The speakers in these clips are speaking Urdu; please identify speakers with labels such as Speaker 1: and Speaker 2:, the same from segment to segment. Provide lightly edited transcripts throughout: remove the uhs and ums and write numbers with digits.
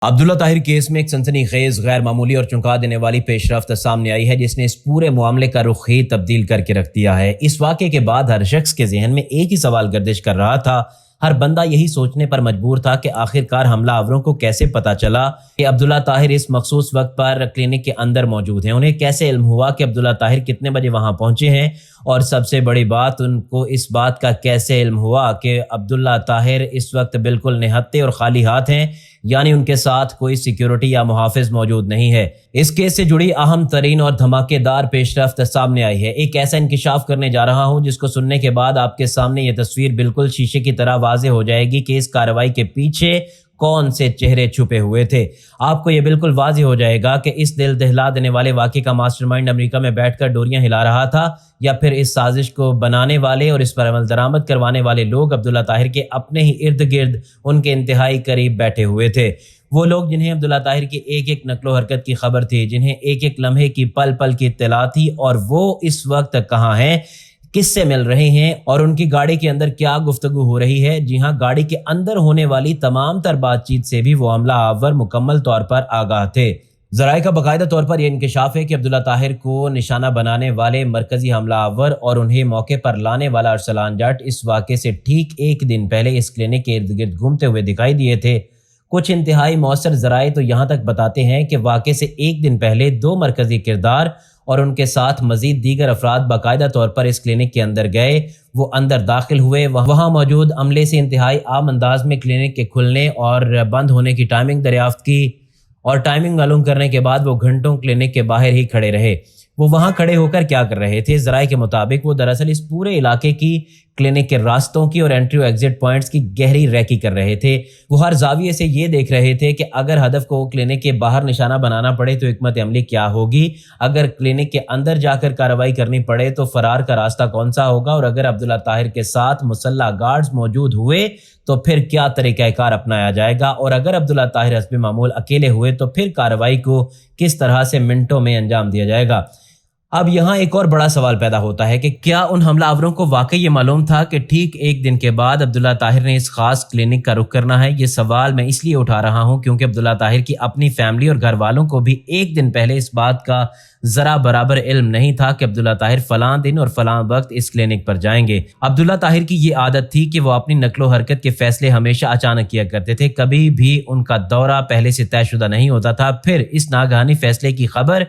Speaker 1: عبداللہ طاہر کیس میں ایک سنسنی خیز غیر معمولی اور چونکا دینے والی پیش رفت سامنے آئی ہے جس نے اس پورے معاملے کا رخ ہی تبدیل کر کے رکھ دیا ہے۔ اس واقعے کے بعد ہر شخص کے ذہن میں ایک ہی سوال گردش کر رہا تھا، ہر بندہ یہی سوچنے پر مجبور تھا کہ آخرکار حملہ آوروں کو کیسے پتہ چلا کہ عبداللہ طاہر اس مخصوص وقت پر کلینک کے اندر موجود ہیں، انہیں کیسے علم ہوا کہ عبداللہ طاہر کتنے بجے وہاں پہنچے ہیں، اور سب سے بڑی بات ان کو اس بات کا کیسے علم ہوا کہ عبداللہ طاہر اس وقت بالکل نہتے اور خالی ہاتھ ہیں، یعنی ان کے ساتھ کوئی سیکیورٹی یا محافظ موجود نہیں ہے۔ اس کیس سے جڑی اہم ترین اور دھماکے دار پیش رفت سامنے آئی ہے۔ ایک ایسا انکشاف کرنے جا رہا ہوں جس کو سننے کے بعد آپ کے سامنے یہ تصویر بالکل شیشے کی طرح واضح ہو جائے گی کہ اس کارروائی کے پیچھے کون سے چہرے چھپے ہوئے تھے۔ آپ کو یہ بالکل واضح ہو جائے گا کہ اس دل دہلا دینے والے واقعے کا ماسٹر مائنڈ امریکہ میں بیٹھ کر ڈوریاں ہلا رہا تھا، یا پھر اس سازش کو بنانے والے اور اس پر عمل درآمد کروانے والے لوگ عبداللہ طاہر کے اپنے ہی ارد گرد ان کے انتہائی قریب بیٹھے ہوئے تھے۔ وہ لوگ جنہیں عبداللہ طاہر کی ایک ایک نقل و حرکت کی خبر تھی، جنہیں ایک ایک لمحے کی پل پل کی اطلاع تھی، اور وہ اس وقت کہاں ہیں، کس سے مل رہے ہیں، اور ان کی گاڑی کے اندر کیا گفتگو ہو رہی ہے۔ جی ہاں، گاڑی کے اندر ہونے والی تمام تر بات چیت سے بھی وہ حملہ آور مکمل طور پر آگاہ تھے۔ ذرائع کا باقاعدہ طور پر یہ انکشاف ہے کہ عبداللہ طاہر کو نشانہ بنانے والے مرکزی حملہ آور اور انہیں موقع پر لانے والا ارسلان جٹ اس واقعے سے ٹھیک ایک دن پہلے اس کلینک کے ارد گرد گھومتے ہوئے دکھائی دیے تھے۔ کچھ انتہائی مؤثر ذرائع تو یہاں تک بتاتے ہیں کہ واقعے سے ایک دن پہلے دو مرکزی کردار اور ان کے ساتھ مزید دیگر افراد باقاعدہ طور پر اس کلینک کے اندر گئے، وہ اندر داخل ہوئے، وہاں موجود عملے سے انتہائی عام انداز میں کلینک کے کھلنے اور بند ہونے کی ٹائمنگ دریافت کی، اور ٹائمنگ معلوم کرنے کے بعد وہ گھنٹوں کلینک کے باہر ہی کھڑے رہے۔ وہ وہاں کھڑے ہو کر کیا کر رہے تھے؟ ذرائع کے مطابق وہ دراصل اس پورے علاقے کی کلینک کے راستوں کی اور انٹری و ایگزٹ پوائنٹس کی گہری ریکی کر رہے تھے۔ وہ ہر زاویے سے یہ دیکھ رہے تھے کہ اگر ہدف کو کلینک کے باہر نشانہ بنانا پڑے تو حکمت عملی کیا ہوگی، اگر کلینک کے اندر جا کر کارروائی کرنی پڑے تو فرار کا راستہ کون سا ہوگا، اور اگر عبداللہ طاہر کے ساتھ مسلح گارڈز موجود ہوئے تو پھر کیا طریقہ کار اپنایا جائے گا، اور اگر عبداللہ طاہر حسب معمول اکیلے ہوئے تو پھر کارروائی کو کس طرح سے منٹوں میں انجام دیا جائے گا۔ اب یہاں ایک اور بڑا سوال پیدا ہوتا ہے کہ کیا ان حملہ آوروں کو واقعی یہ معلوم تھا کہ ٹھیک ایک دن کے بعد عبداللہ طاہر نے اس خاص کلینک کا رخ کرنا ہے؟ یہ سوال میں اس لیے اٹھا رہا ہوں کیونکہ عبداللہ طاہر کی اپنی فیملی اور گھر والوں کو بھی ایک دن پہلے اس بات کا ذرا برابر علم نہیں تھا کہ عبداللہ طاہر فلاں دن اور فلاں وقت اس کلینک پر جائیں گے۔ عبداللہ طاہر کی یہ عادت تھی کہ وہ اپنی نقل و حرکت کے فیصلے ہمیشہ اچانک کیا کرتے تھے، کبھی بھی ان کا دورہ پہلے سے طے شدہ نہیں ہوتا تھا۔ پھر اس ناگہانی فیصلے کی خبر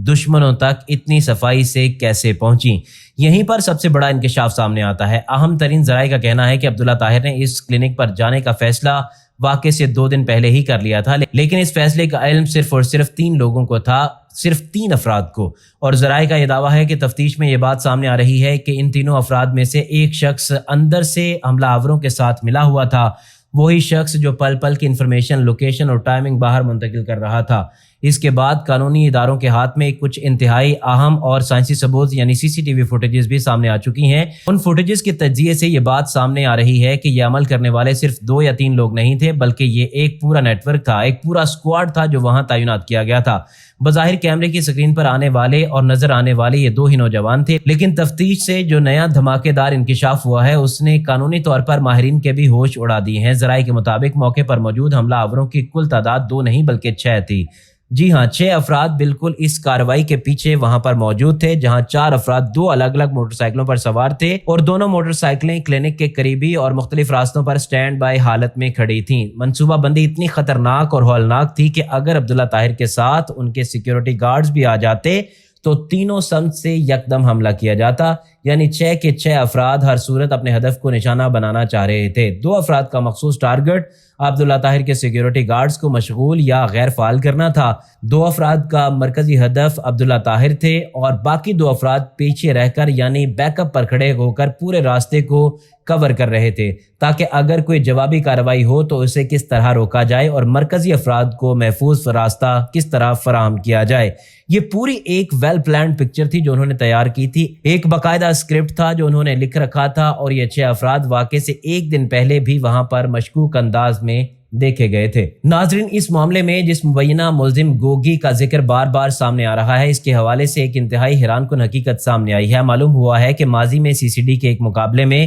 Speaker 1: دشمنوں تک اتنی صفائی سے کیسے پہنچی؟ یہیں پر سب سے بڑا انکشاف سامنے آتا ہے۔ اہم ترین ذرائع کا کہنا ہے کہ عبداللہ طاہر نے اس کلینک پر جانے کا فیصلہ واقعے سے 2 دن پہلے ہی کر لیا تھا، لیکن اس فیصلے کا علم صرف اور صرف 3 لوگوں کو تھا، صرف 3 افراد کو، اور ذرائع کا یہ دعویٰ ہے کہ تفتیش میں یہ بات سامنے آ رہی ہے کہ ان تینوں افراد میں سے ایک شخص اندر سے حملہ آوروں کے ساتھ ملا ہوا تھا، وہی شخص جو پل پل کی انفارمیشن، لوکیشن اور ٹائمنگ باہر منتقل کر رہا تھا۔ اس کے بعد قانونی اداروں کے ہاتھ میں کچھ انتہائی اہم اور سائنسی ثبوت یعنی CCTV فوٹیجز بھی سامنے آ چکی ہیں۔ ان فوٹیجز کے تجزیے سے یہ بات سامنے آ رہی ہے کہ یہ عمل کرنے والے صرف 2 یا 3 لوگ نہیں تھے، بلکہ یہ ایک پورا نیٹ ورک تھا، ایک پورا اسکواڈ تھا جو وہاں تعینات کیا گیا تھا۔ بظاہر کیمرے کی سکرین پر آنے والے اور نظر آنے والے یہ 2 ہی نوجوان تھے، لیکن تفتیش سے جو نیا دھماکے دار انکشاف ہوا ہے اس نے قانونی طور پر ماہرین کے بھی ہوش اڑا دیے ہیں۔ ذرائع کے مطابق موقع پر موجود حملہ آوروں کی کل تعداد 2 نہیں بلکہ 6 تھی۔ جی ہاں، 6 افراد بالکل اس کارروائی کے پیچھے وہاں پر موجود تھے، جہاں 4 افراد 2 الگ الگ موٹر سائیکلوں پر سوار تھے، اور دونوں موٹر سائیکلیں کلینک کے قریبی اور مختلف راستوں پر سٹینڈ بائی حالت میں کھڑی تھیں۔ منصوبہ بندی اتنی خطرناک اور ہولناک تھی کہ اگر عبداللہ طاہر کے ساتھ ان کے سیکیورٹی گارڈز بھی آ جاتے تو تینوں سمت سے یکدم حملہ کیا جاتا، یعنی 6 کے 6 افراد ہر صورت اپنے ہدف کو نشانہ بنانا چاہ رہے تھے۔ 2 افراد کا مخصوص ٹارگٹ عبداللہ طاہر کے سیکیورٹی گارڈز کو مشغول یا غیر فعال کرنا تھا، 2 افراد کا مرکزی ہدف عبداللہ طاہر تھے، اور باقی 2 افراد پیچھے رہ کر یعنی بیک اپ پر کھڑے ہو کر پورے راستے کو کور کر رہے تھے تاکہ اگر کوئی جوابی کارروائی ہو تو اسے کس طرح روکا جائے اور مرکزی افراد کو محفوظ راستہ کس طرح فراہم کیا جائے۔ یہ پوری ایک ویل پلانڈ پکچر تھی جو انہوں نے تیار کی تھی، ایک باقاعدہ اسکرپٹ تھا جو انہوں نے لکھ رکھا تھا، اور یہ 6 افراد واقعے سے ایک دن پہلے بھی وہاں پر مشکوک انداز میں دیکھے گئے تھے۔ ناظرین، اس معاملے میں جس مبینہ ملزم گوگی کا ذکر بار بار سامنے آ رہا ہے، اس کے حوالے سے ایک انتہائی حیران کن حقیقت سامنے آئی ہے۔ معلوم ہوا ہے کہ ماضی میں CCD کے ایک مقابلے میں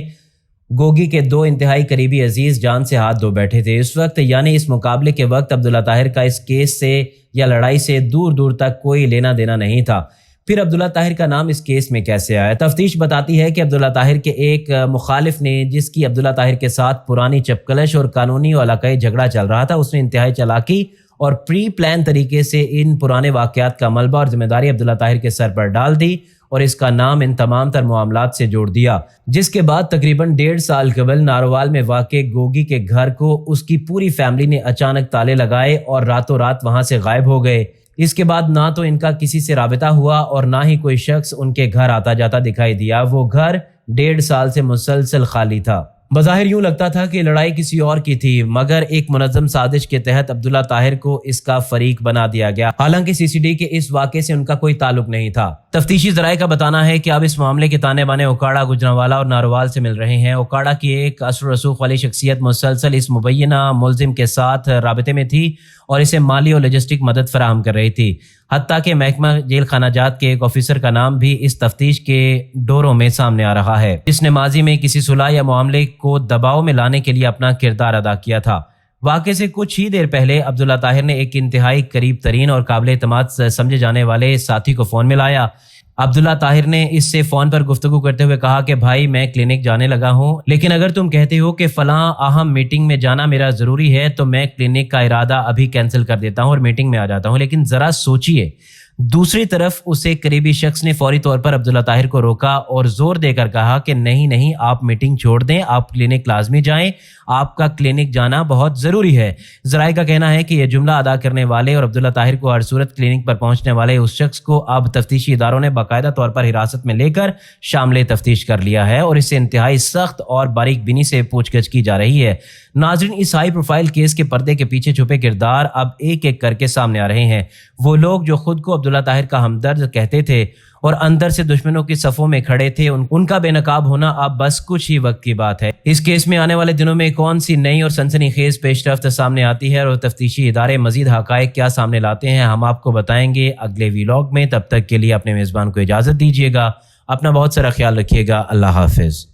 Speaker 1: گوگی کے دو انتہائی قریبی عزیز جان سے ہاتھ دھو بیٹھے تھے اس وقت، یعنی اس مقابلے کے وقت عبداللہ طاہر کا اس کیس سے یا لڑائی سے دور دور تک کوئی لینا دینا نہیں تھا۔ پھر عبداللہ طاہر کا نام اس کیس میں کیسے آیا؟ تفتیش بتاتی ہے کہ عبداللہ طاہر کے ایک مخالف نے، جس کی عبداللہ طاہر کے ساتھ پرانی چپکلش اور قانونی و علاقائی جھگڑا چل رہا تھا، اس نے انتہائی چالاکی اور پری پلان طریقے سے ان پرانے واقعات کا ملبہ اور ذمہ داری عبداللہ طاہر کے سر پر ڈال دی اور اس کا نام ان تمام تر معاملات سے جوڑ دیا، جس کے بعد تقریباً 1.5 سال قبل ناروال میں واقع گوگی کے گھر کو اس کی پوری فیملی نے اچانک تالے لگائے اور راتوں رات وہاں سے غائب ہو گئے۔ اس کے بعد نہ تو ان کا کسی سے رابطہ ہوا اور نہ ہی کوئی شخص ان کے گھر آتا جاتا دکھائی دیا۔ وہ گھر 1.5 سال سے مسلسل خالی تھا۔ بظاہر یوں لگتا تھا کہ لڑائی کسی اور کی تھی، مگر ایک منظم سازش کے تحت عبداللہ طاہر کو اس کا فریق بنا دیا گیا، حالانکہ CCD کے اس واقعے سے ان کا کوئی تعلق نہیں تھا۔ تفتیشی ذرائع کا بتانا ہے کہ اب اس معاملے کے تانے بانے اوکاڑا، گجرانوالا اور ناروال سے مل رہے ہیں۔ اوکاڑا کی ایک اثر و رسوخ والی شخصیت مسلسل اس مبینہ ملزم کے ساتھ رابطے میں تھی اور اسے مالی اور لاجسٹک مدد فراہم کر رہی تھی، حتیٰ کہ محکمہ جیل خانہ جات کے ایک آفیسر کا نام بھی اس تفتیش کے ڈوروں میں سامنے آ رہا ہے، جس نے ماضی میں کسی صلح یا معاملے کو دباؤ میں لانے کے لیے اپنا کردار ادا کیا تھا۔ واقعے سے کچھ ہی دیر پہلے عبداللہ طاہر نے ایک انتہائی قریب ترین اور قابل اعتماد سمجھے جانے والے ساتھی کو فون ملایا۔ عبداللہ طاہر نے اس سے فون پر گفتگو کرتے ہوئے کہا کہ بھائی میں کلینک جانے لگا ہوں، لیکن اگر تم کہتے ہو کہ فلاں اہم میٹنگ میں جانا میرا ضروری ہے تو میں کلینک کا ارادہ ابھی کینسل کر دیتا ہوں اور میٹنگ میں آ جاتا ہوں، لیکن ذرا سوچئے۔ دوسری طرف اس ایک قریبی شخص نے فوری طور پر عبداللہ طاہر کو روکا اور زور دے کر کہا کہ نہیں آپ میٹنگ چھوڑ دیں، آپ کلینک لازمی جائیں، آپ کا کلینک جانا بہت ضروری ہے۔ ذرائع کا کہنا ہے کہ یہ جملہ ادا کرنے والے اور عبداللہ طاہر کو ہر صورت کلینک پر پہنچنے والے اس شخص کو اب تفتیشی اداروں نے باقاعدہ طور پر حراست میں لے کر شامل تفتیش کر لیا ہے اور اس سے انتہائی سخت اور باریک بینی سے پوچھ گچھ کی جا رہی ہے۔ ناظرین، اس ہائی پروفائل کیس کے پردے کے پیچھے چھپے کردار اب ایک ایک کر کے سامنے آ رہے ہیں۔ وہ لوگ جو خود کو عبداللہ طاہر کا ہمدرد کہتے تھے اور اندر سے دشمنوں کی صفوں میں کھڑے تھے، ان کا بے نقاب ہونا اب بس کچھ ہی وقت کی بات ہے۔ اس کیس میں آنے والے دنوں میں کون سی نئی اور سنسنی خیز پیش رفت سامنے آتی ہے اور تفتیشی ادارے مزید حقائق کیا سامنے لاتے ہیں، ہم آپ کو بتائیں گے اگلے ویلاگ میں۔ تب تک کے لیے اپنے میزبان کو اجازت دیجیے گا، اپنا بہت سارا خیال رکھیے گا۔ اللہ حافظ۔